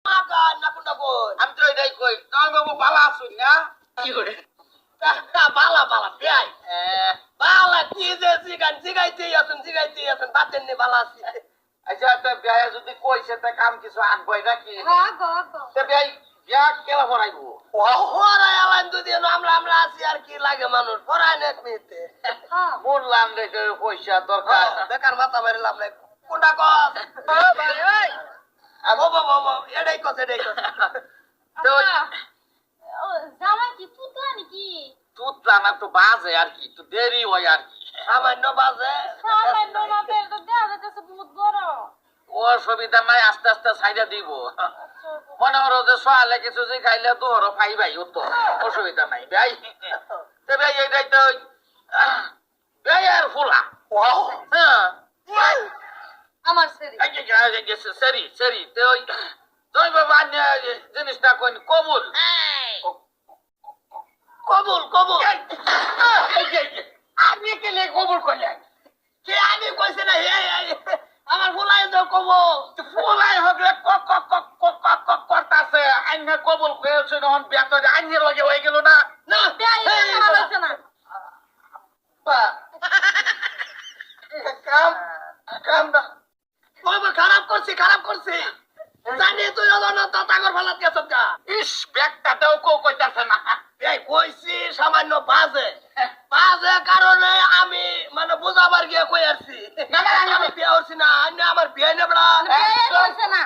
মাকা না কোনটা কই আমি তো এটাই কই তোমার বাবু ভালো আছুন না কি করে বালা বালা বেয়াই বালা কি যে জিগাইতেই আছেন বাতেন নে বালা আছে আচ্ছা তো বিয়া যদি কইছে তা কাম কিছু আনবই নাকি হ্যাঁ গো তো বিয়া কেলা পড়াইবো ওরা এলান যদি আমরা আছি আর কি লাগে মানুষ পড়ায় না এক মিনিটে হ্যাঁ বললাম রে পয়সা দরকার বেকার মাথা মারিলাম না কোনটা কস ভাই ওই বাবা এটাই কস তো জামাই কি পুতলা নাকি তুতলা না তো বাজে আর কি তো দেরি হয় আর কি সামান্য বাজে সামান্য না বের তো দেয়া যাচ্ছে বহুত বড় অসুবিধা নাই আস্তে আস্তে সাইডা দিব মনে হলো যে সোয়ালে কিছু যে খাইলে তো হরো পাই ভাই ও তো অসুবিধা নাই ভাই তো ভাই এইটাই তো ভাই আর ফুলা হ্যাঁ আমার সেরি সরি সরি তো তুই বাবা জিনিসটা কোন কবুল কবুল আপনি কে লে কবুল করলেন কে আমি কইছে না আমার ফুলাই দাও কবুল ফুলাই হগলে কক কক কক কক কক কক করতাছে আইনে কবুল করেছে নন বেতরে আইনে লগে হয়ে গেল না না বেয়াই না হইছে না কাম কাম না কবুল খারাপ করছি জানি তুই হলো না তা তাগর ফালাত গেছত গা ইস ব্যাগটাও কইতাছে না এই কইছি সামান্য বাজে কারণে আমি মানে বুঝাবার গিয়ে কই আসছি না, না, না, আমি বিয়ে করছি না আমার বিয়ে নেবড়া বেয়াই হইছে না